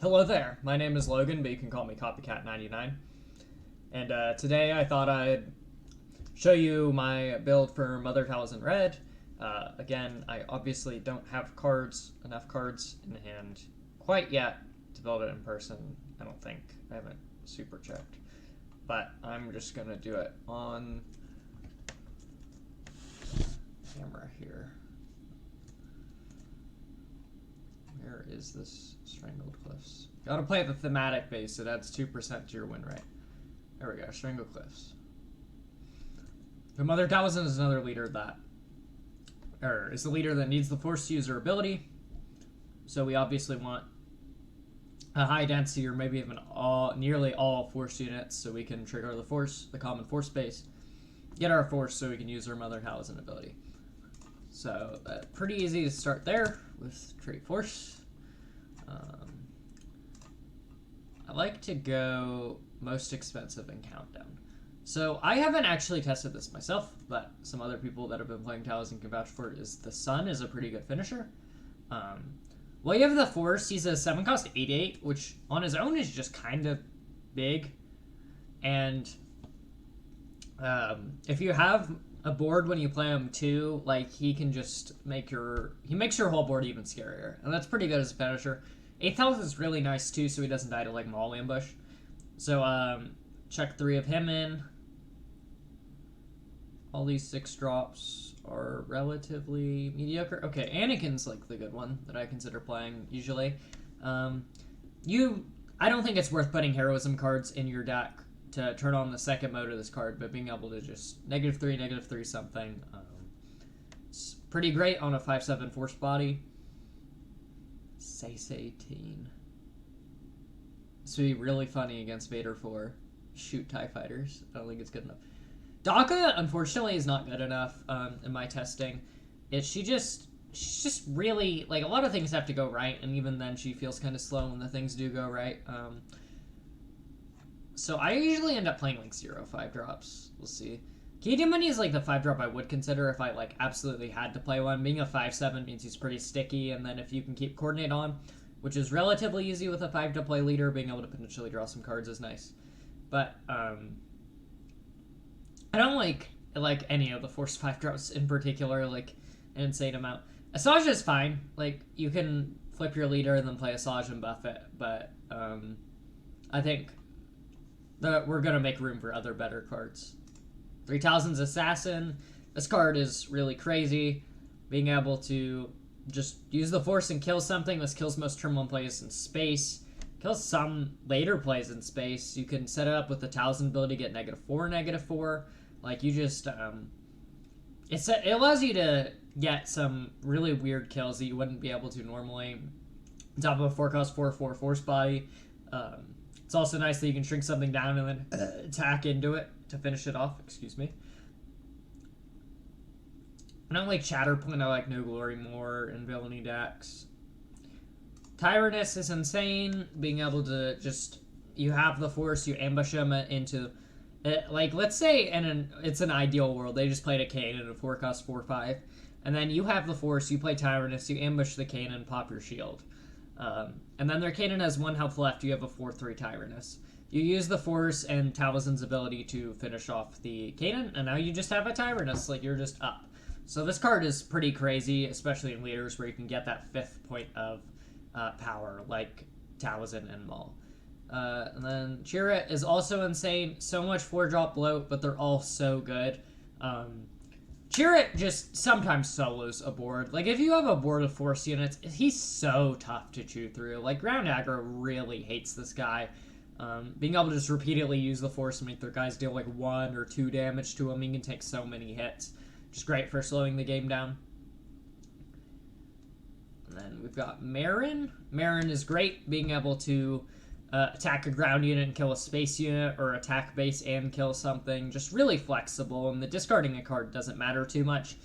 Hello there, my name is Logan, but you can call me Copycat99. And today I thought I'd show you my build for Mother Talzin Red. Again, I obviously don't have enough cards in hand quite yet to build it in person. I don't think. I haven't super checked. But I'm just going to do it on camera here. Where is this Strangled Cliffs? Gotta play at the thematic base. It adds 2% to your win rate. There we go, Strangled Cliffs. The Mother Talzin is another leader that, is the leader that needs the Force to use her ability. So we obviously want a high density, or maybe even nearly all Force units, so we can trigger the Force, the common Force base, get our Force so we can use our Mother Talzin ability. So pretty easy to start there with trait Force. I like to go most expensive in Countdown. So I haven't actually tested this myself, but some other people that have been playing Talzin can vouch for it. Is the Sun is a pretty good finisher. Well, you have the Force. He's a 7-cost 8/8, which on his own is just kind of big. And if you have a board when you play him too, like he can just makes your whole board even scarier, and that's pretty good as a finisher. 8th health is really nice too, so he doesn't die to like Maul Ambush. So check 3 of him in. All these 6 drops are relatively mediocre. Okay, Anakin's like the good one that I consider playing usually. I don't think it's worth putting heroism cards in your deck to turn on the second mode of this card, but being able to just -3 something. It's pretty great on a 5/7 Force body. Sace 18. This would be really funny against Vader 4. Shoot TIE fighters. I don't think it's good enough. Daka, unfortunately, is not good enough in my testing. She's just really, like, a lot of things have to go right, and even then she feels kind of slow when the things do go right. So I usually end up playing like 0 5-drops. We'll see. Key Money is like the 5-drop I would consider if I like absolutely had to play one. Being a 5/7 means he's pretty sticky, and then if you can keep Coordinate on, which is relatively easy with a 5-to-play leader, being able to potentially draw some cards is nice. But I don't like any of the Force 5-drops in particular, like an insane amount. Asajj is fine. Like, you can flip your leader and then play Asajj and buff it, but I think that we're going to make room for other better cards. 3000's Assassin. This card is really crazy. Being able to just use the Force and kill something. This kills most turn 1 plays in space. Kills some later plays in space. You can set it up with the Talzin ability to get -4, -4. Like, you just... it allows you to get some really weird kills that you wouldn't be able to normally. On top of a 4-cost 4/4 Force body. It's also nice that you can shrink something down and then attack into it to finish it off. Excuse me. I don't like Shatterpoint. I like No Glory more in villainy decks. Tyrannus is insane. Being able to just... You have the Force, you ambush him into... like, let's say it's an ideal world. They just played a Kanan, a 4-cost 4/5. And then you have the Force, you play Tyrannus, you ambush the Kanan, pop your shield. And then their Kanan has 1 health left. You have a 4/3 Tyrannus. You use the Force and Talzin's ability to finish off the Kanan, and now you just have a Tyrannus. Like, you're just up. So this card is pretty crazy, especially in leaders where you can get that 5th point of power, like Talzin and Maul. And then Chirrut is also insane. So much 4-drop bloat, but they're all so good. Chirrut just sometimes solos a board. Like, if you have a board of Force units, he's so tough to chew through. Like, ground aggro really hates this guy. Being able to just repeatedly use the Force and make their guys deal like 1 or 2 damage to him, he can take so many hits. Just great for slowing the game down. And then we've got Marin. Marin is great, being able to attack a ground unit and kill a space unit, or attack base and kill something. Just really flexible, and the discarding a card doesn't matter too much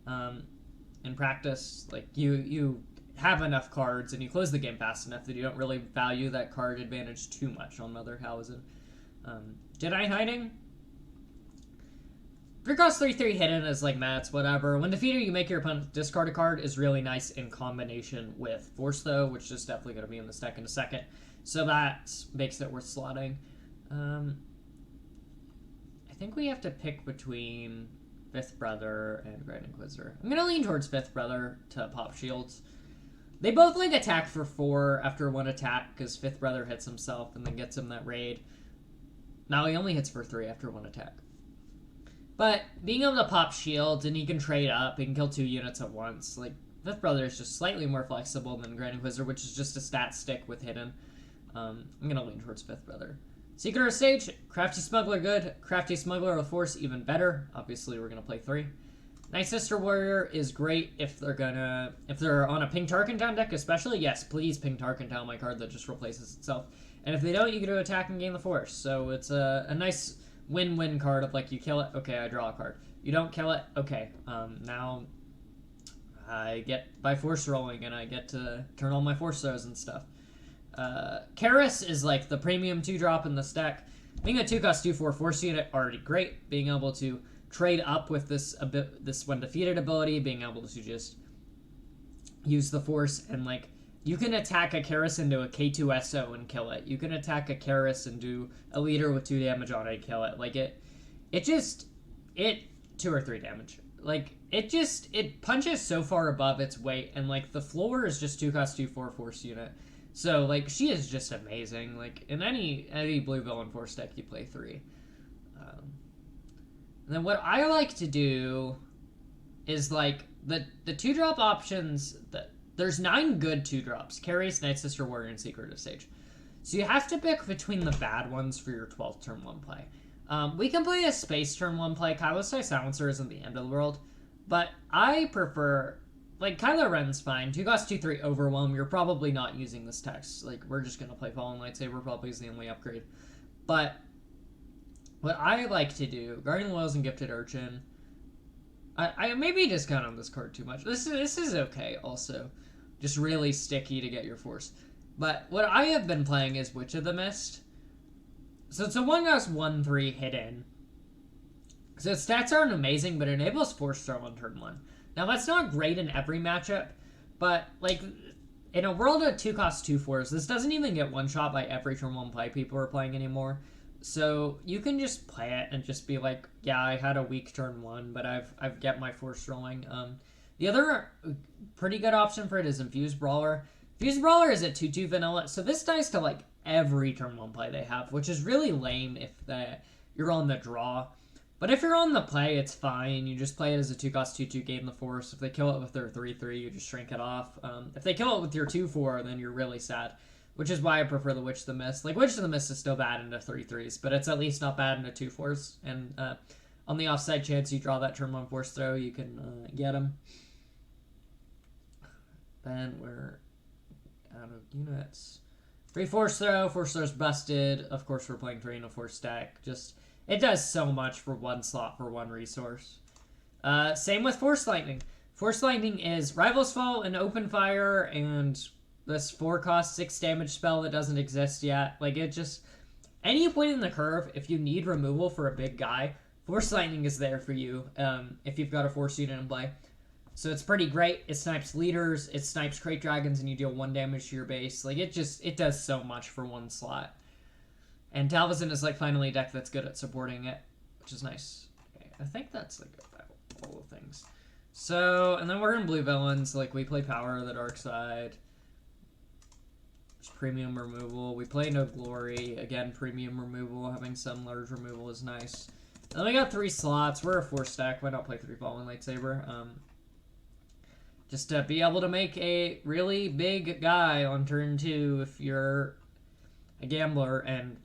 in practice. Like, you have enough cards and you close the game fast enough that you don't really value that card advantage too much on Mother Talzin. Jedi Hiding. 3-cost 3/3 hidden is like mats, whatever. When defeated, you make your opponent discard a card is really nice in combination with Force, though, which is definitely going to be in this deck in a second. So that makes it worth slotting. I think we have to pick between Fifth Brother and Grand Inquisitor. I'm going to lean towards Fifth Brother to pop shields. They both like attack for 4 after 1 attack because Fifth Brother hits himself and then gets him that raid. Now he only hits for 3 after 1 attack. But being able to pop shields and he can trade up, he can kill 2 units at once. Like, Fifth Brother is just slightly more flexible than Grand Inquisitor, which is just a stat stick with hidden. I'm going to lean towards Fifth Brother. Secret of Stage, Crafty Smuggler good, Crafty Smuggler with Force even better. Obviously, we're going to play 3. Night Sister Warrior is great if they're on a Ping Tarkentown deck especially. Yes, please Ping Tarkentown, my card that just replaces itself. And if they don't, you get to attack and gain the Force. So it's a nice win-win card of like, you kill it, okay, I draw a card. You don't kill it, okay, now I get by Force rolling and I get to turn all my Force throws and stuff. Karis is like the premium 2-drop in this deck. Being a 2-cost 2/4 Force unit, already great. Being able to trade up with this when defeated ability, being able to just use the Force and like, you can attack a Karis into a K2SO and kill it. You can attack a Karis and do a leader with 2 damage on it and kill it. Like it 2 or 3 damage. Like it punches so far above its weight, and like the floor is just 2-cost 2/4 Force unit. So like she is just amazing. Like in any blue villain Force deck, you play 3. And then what I like to do is like the 2-drop options that. There's 9 good 2-drops. Karis, Night Sister Warrior, and Secret of Sage. So you have to pick between the bad ones for your 12th turn 1 play. We can play a space turn 1 play. Kylo Sai Silencer isn't the end of the world. But I prefer... Like, Kylo Ren's fine. 2-cost 2/3 Overwhelm. You're probably not using this text. Like, we're just going to play Fallen Lightsaber. Probably is the only upgrade. But what I like to do... Guardian Loyals and Gifted Urchin... I maybe discount on this card too much. This is okay also. Just really sticky to get your Force. But what I have been playing is Witch of the Mist. So it's a 1-cost 1/3 hidden. So its stats aren't amazing, but it enables Force throw on turn 1. Now that's not great in every matchup, but like in a world of 2-cost 2/4s, this doesn't even get one-shot by every turn 1 play people are playing anymore. So you can just play it and just be like, yeah, I had a weak turn 1, but I've get my Force rolling. The other pretty good option for it is Infused Brawler. Infused Brawler is at 2/2 vanilla, so this dies to like every turn 1 play they have, which is really lame if you're on the draw. But if you're on the play, it's fine. You just play it as a 2-cost 2/2, gain the Force. If they kill it with their 3/3, you just shrink it off. If they kill it with your 2/4, then you're really sad. Which is why I prefer the Witch of the Mist. Like, Witch of the Mist is still bad into 3/3s, but it's at least not bad into 2/4s. And on the offside chance you draw that turn 1 Force throw, you can get them. Then we're out of units. 3 Force throw. Force throw's busted. Of course, we're playing 3 in a Force deck. Just, it does so much for 1 slot for 1 resource. Same with Force Lightning. Force Lightning is Rival's Fall and Open Fire and... this 4-cost 6 damage spell that doesn't exist yet. Like, it just... Any point in the curve, if you need removal for a big guy, Force Lightning is there for you if you've got a Force unit in play. So it's pretty great. It snipes leaders, it snipes Crate Dragons, and you deal 1 damage to your base. Like, it does so much for 1 slot. And Talzin is, like, finally a deck that's good at supporting it, which is nice. Okay, I think that's, like, about all the things. So, and then we're in blue villains. Like, we play Power of the Dark Side. Premium removal. We play No Glory. Again, premium removal. Having some large removal is nice. And then we got 3 slots. We're a 4 stack. Why not play 3 Fallen Lightsaber? Just to be able to make a really big guy on turn 2 if you're a gambler and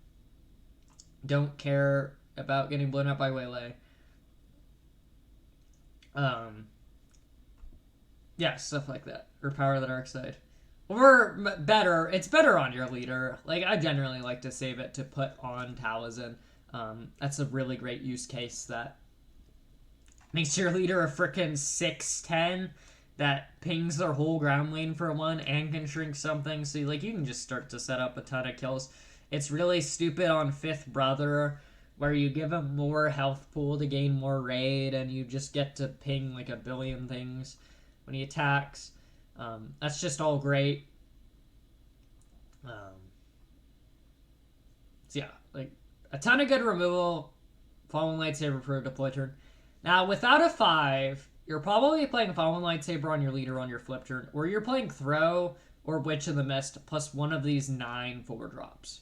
don't care about getting blown up by Waylay. Yeah, stuff like that. Or Power of the Dark Side. Or better, it's better on your leader. Like, I generally like to save it to put on Talzin. That's a really great use case that makes your leader a frickin' 6/10 that pings their whole ground lane for 1 and can shrink something. So, like, you can just start to set up a ton of kills. It's really stupid on Fifth Brother where you give him more health pool to gain more raid, and you just get to ping like a billion things when he attacks. That's just all great. So yeah, like a ton of good removal. Fallen Lightsaber for a deploy turn. Now, without a 5, you're probably playing Fallen Lightsaber on your leader on your flip turn, or you're playing Throw or Witch of the Mist plus one of these 9 4-drops.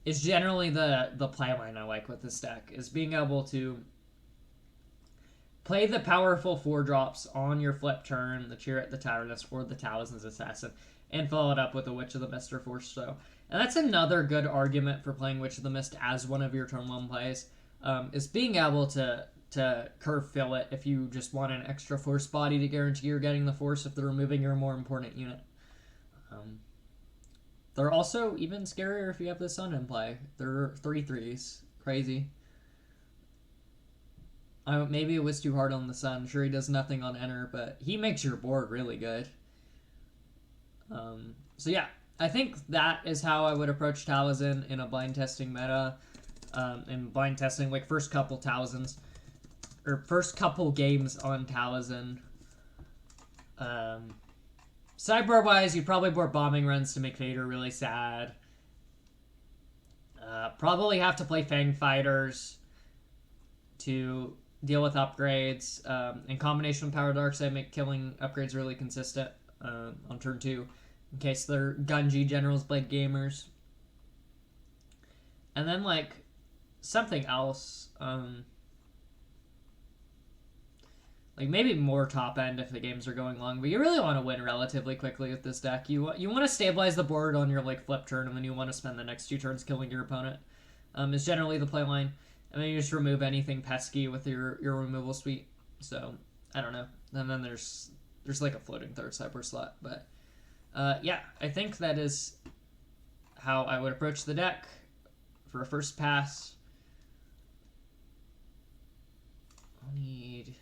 Is generally the playline I like with this deck, is being able to play the powerful 4-drops on your flip turn, the Chariot, the Tyrannus, or the Talzin's Assassin, and follow it up with a Witch of the Mist or Force Throw. And that's another good argument for playing Witch of the Mist as one of your turn 1 plays, is being able to curve fill it if you just want an extra force body to guarantee you're getting the force if they're removing your more important unit. They're also even scarier if you have the sun in play. They're 3/3s. Crazy. Maybe it was too hard on the sun. Sure, he does nothing on enter, but he makes your board really good. So yeah, I think that is how I would approach Talzin in a blind testing meta. In blind testing, like first couple Talzins, or first couple games on Talzin. Sideboard-wise, you probably board bombing runs to make Vader really sad. Probably have to play Fang Fighters to deal with upgrades. In combination with Power Darkseid, make killing upgrades really consistent on turn 2, in case they're Gunji Generals Blade gamers. And then, like, something else. Like maybe more top end if the games are going long, but you really want to win relatively quickly with this deck. You want to stabilize the board on your like flip turn, and then you want to spend the next 2 turns killing your opponent. Is generally the play line, and then you just remove anything pesky with your removal suite. So I don't know. And then there's like a floating third sideboard slot, but yeah, I think that is how I would approach the deck for a first pass. I'll need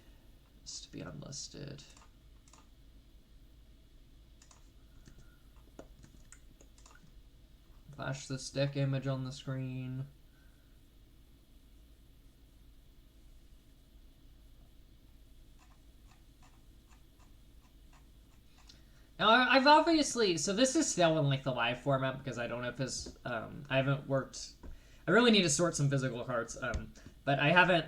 to be unlisted. Flash this deck image on the screen. Now, I've obviously, so this is still in like the live format because I don't know if his, I haven't worked, I really need to sort some physical cards, but I haven't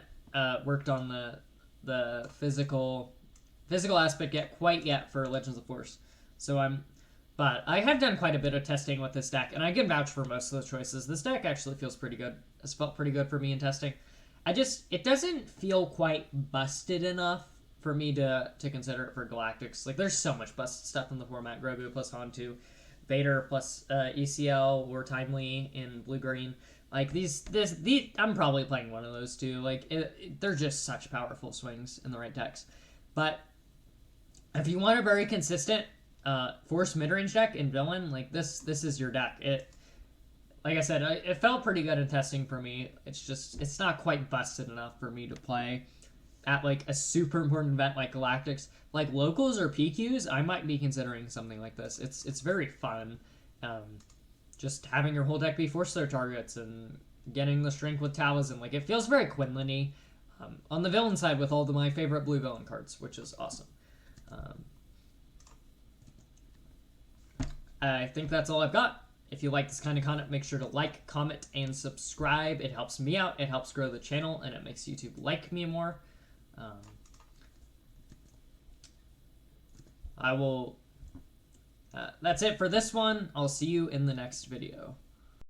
worked on the physical aspect quite yet for Legends of Force. So but I have done quite a bit of testing with this deck, and I can vouch for most of the choices. This deck actually feels pretty good. It's felt pretty good for me in testing. It doesn't feel quite busted enough for me to consider it for Galactics. Like, there's so much busted stuff in the format. Grogu plus Han2, Vader plus ECL or Timely in blue-green. Like, these, I'm probably playing one of those two. Like, they're just such powerful swings in the right decks. But if you want a very consistent Force mid-range deck in Villain, like, this is your deck. Like I said, it felt pretty good in testing for me. It's not quite busted enough for me to play at, like, a super important event like Galactics. Like, locals or PQs, I might be considering something like this. It's very fun. Just having your whole deck be force their targets and getting the strength with Talzin. Like, it feels very Quinlan-y on the villain side with all of my favorite blue villain cards, which is awesome. I think that's all I've got. If you like this kind of content, make sure to like, comment, and subscribe. It helps me out, it helps grow the channel, and it makes YouTube like me more. That's it for this one. I'll see you in the next video.